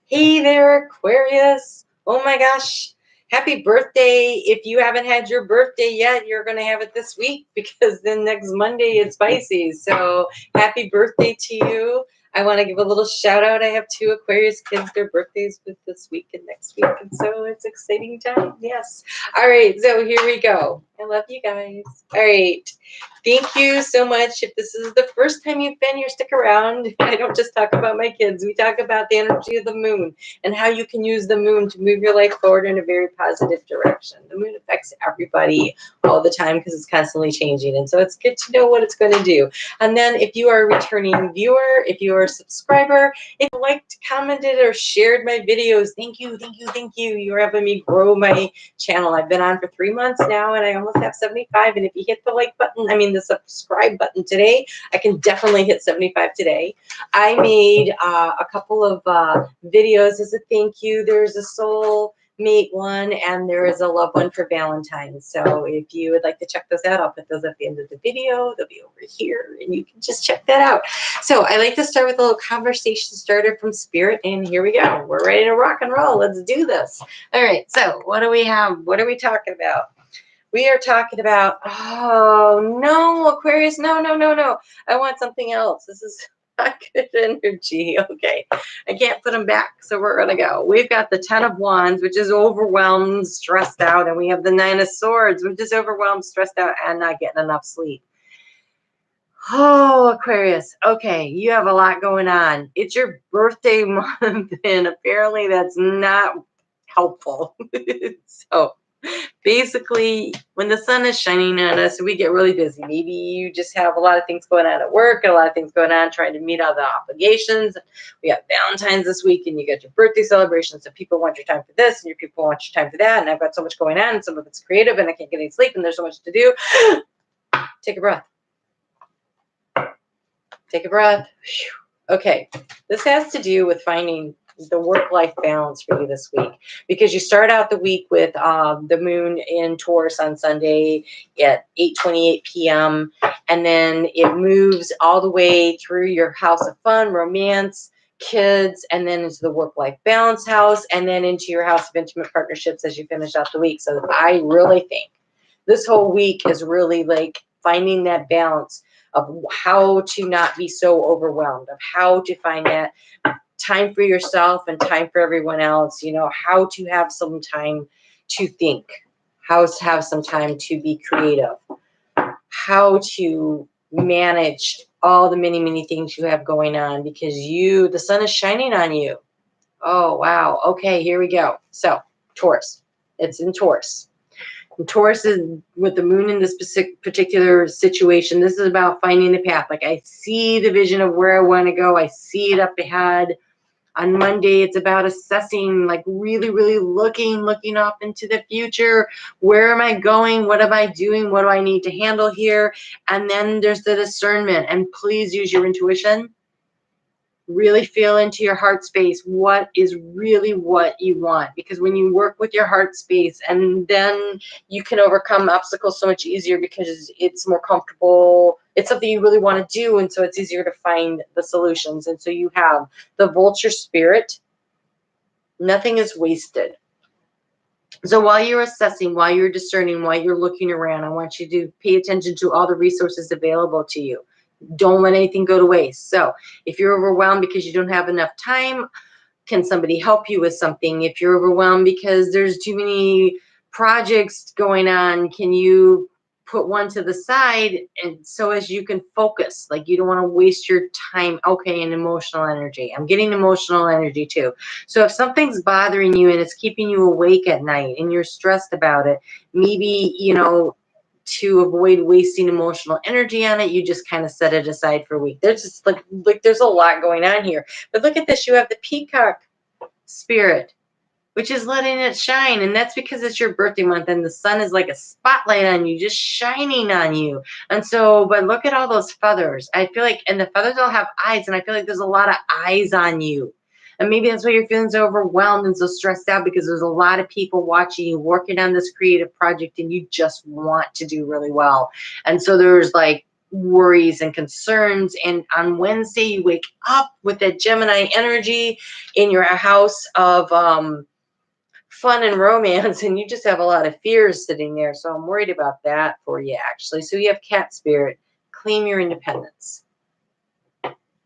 Hey there, Aquarius. Oh my gosh. Happy birthday. If you haven't had your birthday yet, you're going to have it this week because then next Monday it's Pisces. So happy birthday to you. I want to give a little shout out. I have 2 Aquarius kids. Their birthdays with this week and next week. And so it's exciting time. Yes. All right. So here we go. I love you guys. All right. Thank you so much. If this is the first time you've been here, stick around. I don't just talk about my kids. We talk about the energy of the moon and how you can use the moon to move your life forward in a very positive direction. The moon affects everybody all the time because it's constantly changing. And so it's good to know what it's going to do. And then if you are a returning viewer, if you are a subscriber, if you liked, commented, or shared my videos, thank you, thank you, thank you. You're helping me grow my channel. I've been on for 3 months now and I almost have 75. And if you hit the like button, the subscribe button today, I can definitely hit 75 today. I made a couple of videos as a thank you. There's a soul mate one and there is a love one for Valentine's. So if you would like to check those out, I'll put those at the end of the video. They'll be over here and you can just check that out. So I like to start with a little conversation starter from Spirit, and here we go. We're ready to rock and roll. Let's do this. All right, so what do we have? What are we talking about? We are talking about, oh, no, Aquarius, no. I want something else. This is not good energy. Okay, I can't put them back, so we're going to go. We've got the 10 of Wands, which is overwhelmed, stressed out, and we have the 9 of Swords, which is overwhelmed, stressed out, and not getting enough sleep. Oh, Aquarius. Okay, you have a lot going on. It's your birthday month, and apparently that's not helpful. So basically, when the sun is shining on us, we get really busy. Maybe you just have a lot of things going on at work, and a lot of things going on trying to meet all the obligations. We got Valentine's this week, and you got your birthday celebrations, so people want your time for this, and your people want your time for that, and I've got so much going on, and some of it's creative, and I can't get any sleep, and there's so much to do. Take a breath. Take a breath. Okay, this has to do with finding the work-life balance for you this week, because you start out the week with the moon in Taurus on Sunday at 8:28 p.m. and then it moves all the way through your house of fun, romance, kids, and then into the work-life balance house, and then into your house of intimate partnerships as you finish out the week. So I really think this whole week is really like finding that balance of how to not be so overwhelmed, of how to find that time for yourself and time for everyone else, you know, how to have some time to think, how to have some time to be creative, how to manage all the many things you have going on, because the sun is shining on you. Oh, wow. Okay, here we go. So Taurus, it's in Taurus. Taurus is with the moon in this particular situation. This is about finding the path. Like I see the vision of where I want to go. I see it up ahead. On Monday, it's about assessing, like really looking up into the future. Where am I going? What am I doing? What do I need to handle here? And then there's the discernment. And please use your intuition. Really feel into your heart space what is really what you want, because when you work with your heart space, and then you can overcome obstacles so much easier because it's more comfortable. It's something you really want to do, and so it's easier to find the solutions. And so you have the vulture spirit. Nothing is wasted. So while you're assessing, while you're discerning, while you're looking around, I want you to pay attention to all the resources available to you. Don't let anything go to waste. So if you're overwhelmed because you don't have enough time, can somebody help you with something? If you're overwhelmed because there's too many projects going on, can you put one to the side and so as you can focus? Like you don't want to waste your time. Okay, and emotional energy. I'm getting emotional energy too. So if something's bothering you and it's keeping you awake at night and you're stressed about it, maybe, you know, to avoid wasting emotional energy on it, you just kind of set it aside for a week. There's just like there's a lot going on here. But look at this, you have the peacock spirit, which is letting it shine. And that's because it's your birthday month and the sun is like a spotlight on you, just shining on you. And so, but look at all those feathers. I feel like, and the feathers all have eyes, and I feel like there's a lot of eyes on you. And maybe that's why you're feeling so overwhelmed and so stressed out, because there's a lot of people watching you working on this creative project and you just want to do really well. And so there's like worries and concerns. And on Wednesday, you wake up with that Gemini energy in your house of fun and romance, and you just have a lot of fears sitting there. So I'm worried about that for you, actually. So you have cat spirit. Claim your independence.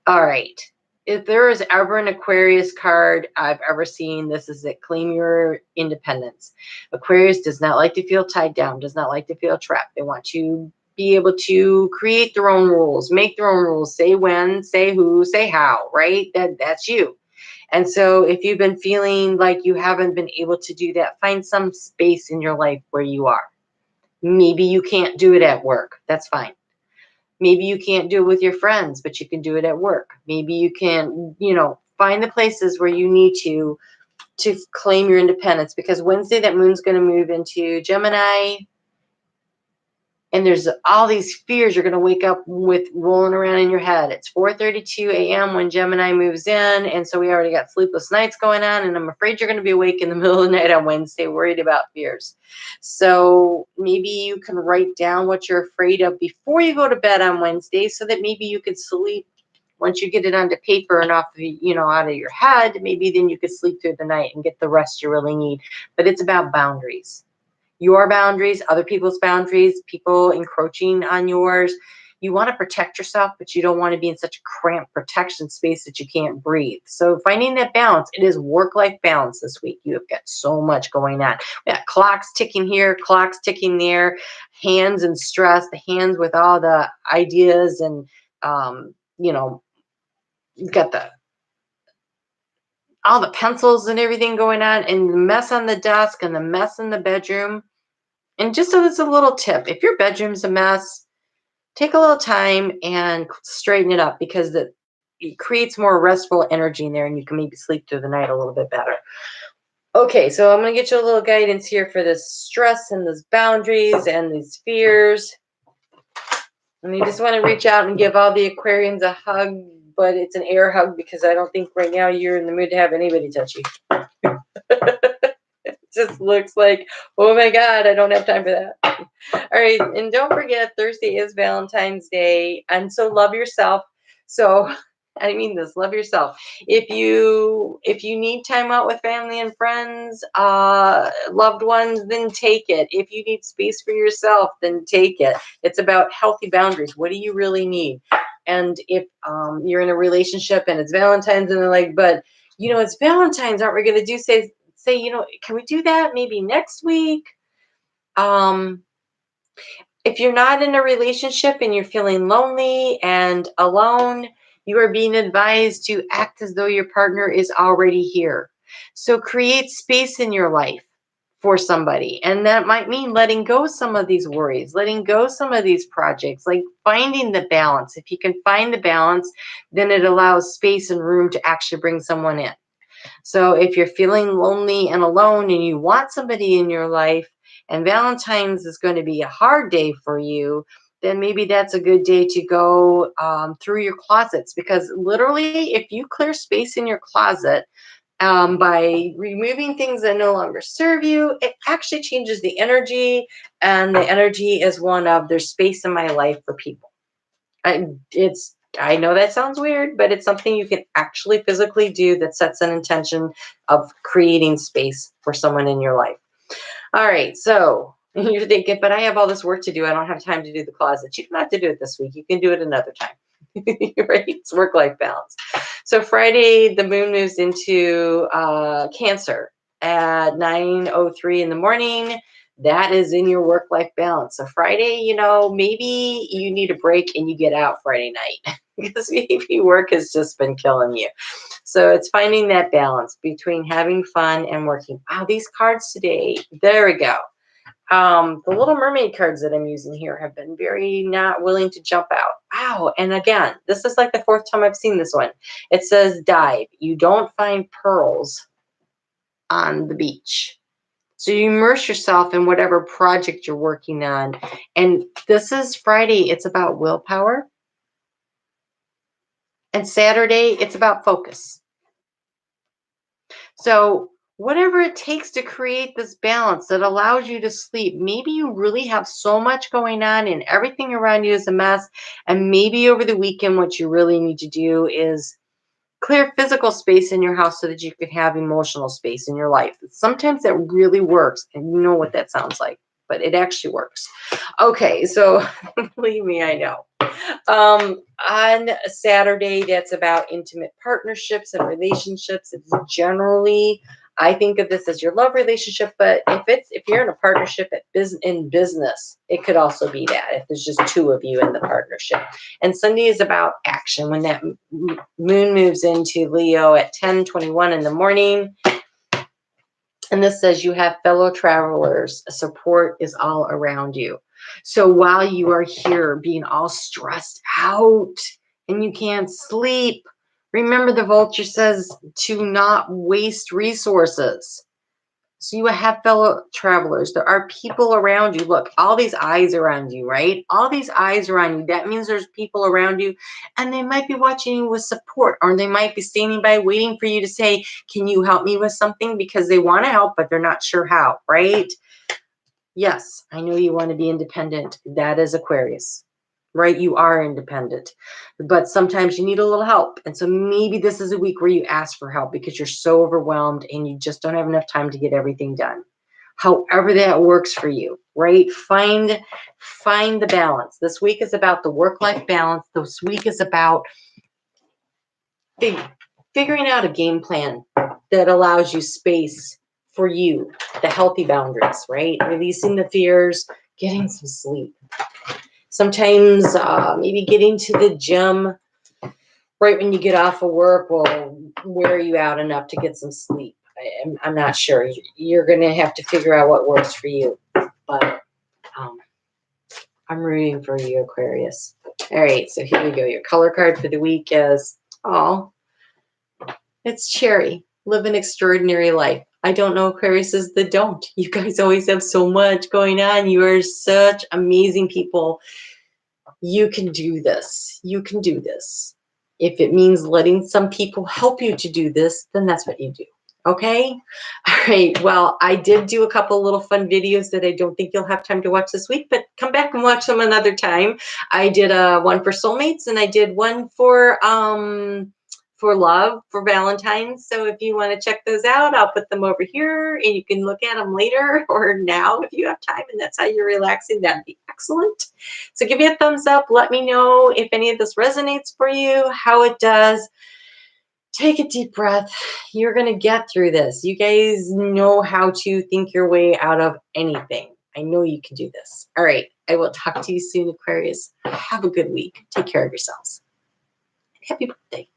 All right. If there is ever an Aquarius card I've ever seen, this is it. Claim your independence. Aquarius does not like to feel tied down, does not like to feel trapped. They want to be able to create their own rules, make their own rules, say when, say who, say how, right? That's you. And so if you've been feeling like you haven't been able to do that, find some space in your life where you are. Maybe you can't do it at work. That's fine. Maybe you can't do it with your friends, but you can do it at work. Maybe you can, find the places where you need to claim your independence, because Wednesday that moon's going to move into Gemini, and there's all these fears you're going to wake up with rolling around in your head. It's 4:32 a.m. when Gemini moves in, and so we already got sleepless nights going on, and I'm afraid you're going to be awake in the middle of the night on Wednesday worried about fears. So maybe you can write down what you're afraid of before you go to bed on Wednesday, so that maybe you could sleep once you get it onto paper and off, out of your head. Maybe then you could sleep through the night and get the rest you really need. But it's about boundaries. Your boundaries, other people's boundaries, people encroaching on yours. You want to protect yourself, but you don't want to be in such a cramped protection space that you can't breathe. So finding that balance, it is work-life balance this week. You have got so much going on. We got clocks ticking here, clocks ticking there, hands and stress, the hands with all the ideas and, you've got all the pencils and everything going on, and the mess on the desk and the mess in the bedroom. And just so that's a little tip, if your bedroom's a mess, take a little time and straighten it up, because it creates more restful energy in there, and you can maybe sleep through the night a little bit better. Okay, so I'm going to get you a little guidance here for this stress and these boundaries and these fears. And you just want to reach out and give all the Aquarians a hug, but it's an air hug, because I don't think right now you're in the mood to have anybody touch you. It just looks like, oh my God, I don't have time for that. All right, and don't forget, Thursday is Valentine's Day, and so love yourself. So I mean this, love yourself. If you need time out with family and friends, loved ones, then take it. If you need space for yourself, then take it. It's about healthy boundaries. What do you really need? And if you're in a relationship and it's Valentine's and they're like, but it's Valentine's, aren't we going to do say, can we do that maybe next week? If you're not in a relationship and you're feeling lonely and alone, you are being advised to act as though your partner is already here. So create space in your life for somebody. And that might mean letting go some of these worries, letting go some of these projects, like finding the balance. If you can find the balance, then it allows space and room to actually bring someone in. So if you're feeling lonely and alone and you want somebody in your life, and Valentine's is going to be a hard day for you, then maybe that's a good day to go through your closets, because literally if you clear space in your closet by removing things that no longer serve you, it actually changes the energy, and the energy is one of there's space in my life for people. I know that sounds weird, but it's something you can actually physically do that sets an intention of creating space for someone in your life. All right, so you're thinking, but I have all this work to do. I don't have time to do the closet. You don't have to do it this week. You can do it another time. Right? It's work-life balance. So Friday, the moon moves into Cancer at 9:03 in the morning. That is in your work-life balance. So Friday, maybe you need a break and you get out Friday night because maybe work has just been killing you. So it's finding that balance between having fun and working. Wow, these cards today, there we go. The Little Mermaid cards that I'm using here have been very not willing to jump out. Wow. And again, this is like the fourth time I've seen this one. It says dive. You don't find pearls on the beach. So you immerse yourself in whatever project you're working on. And this is Friday. It's about willpower. And Saturday, it's about focus. So whatever it takes to create this balance that allows you to sleep. Maybe you really have so much going on and everything around you is a mess. And maybe over the weekend, what you really need to do is clear physical space in your house so that you can have emotional space in your life. Sometimes that really works, and you know what that sounds like, but it actually works. Okay, so believe me, I know. On Saturday, that's about intimate partnerships and relationships. It's generally, I think of this as your love relationship, but if you're in a partnership in business, it could also be that if there's just two of you in the partnership. And Sunday is about action. When that moon moves into Leo at 10:21 in the morning, and this says you have fellow travelers. Support is all around you. So while you are here being all stressed out and you can't sleep, remember the vulture says to not waste resources. So you have fellow travelers. There are people around you. Look, all these eyes around you, right? All these eyes around you. That means there's people around you, and they might be watching you with support, or they might be standing by waiting for you to say, can you help me with something? Because they want to help, but they're not sure how, right? Yes, I know you want to be independent. That is Aquarius, right? You are independent, but sometimes you need a little help. And so maybe this is a week where you ask for help because you're so overwhelmed and you just don't have enough time to get everything done. However that works for you, right? Find the balance. This week is about the work-life balance. This week is about figuring out a game plan that allows you space for you, the healthy boundaries, right? Releasing the fears, getting some sleep. Sometimes maybe getting to the gym right when you get off of work will wear you out enough to get some sleep. I'm not sure. You're going to have to figure out what works for you. But I'm rooting for you, Aquarius. All right, so here we go. Your color card for the week is, it's Cherry. Live an extraordinary life. I don't know Aquariuses that don't. You guys always have so much going on. You are such amazing people. You can do this. You can do this. If it means letting some people help you to do this, then that's what you do. Okay? All right. Well, I did do a couple little fun videos that I don't think you'll have time to watch this week, but come back and watch them another time. I did one for soulmates, and I did one for love, for Valentine's. So if you want to check those out, I'll put them over here and you can look at them later or now if you have time and that's how you're relaxing. That'd be excellent. So give me a thumbs up. Let me know if any of this resonates for you, how it does. Take a deep breath. You're going to get through this. You guys know how to think your way out of anything. I know you can do this. All right. I will talk to you soon, Aquarius. Have a good week. Take care of yourselves. Happy birthday.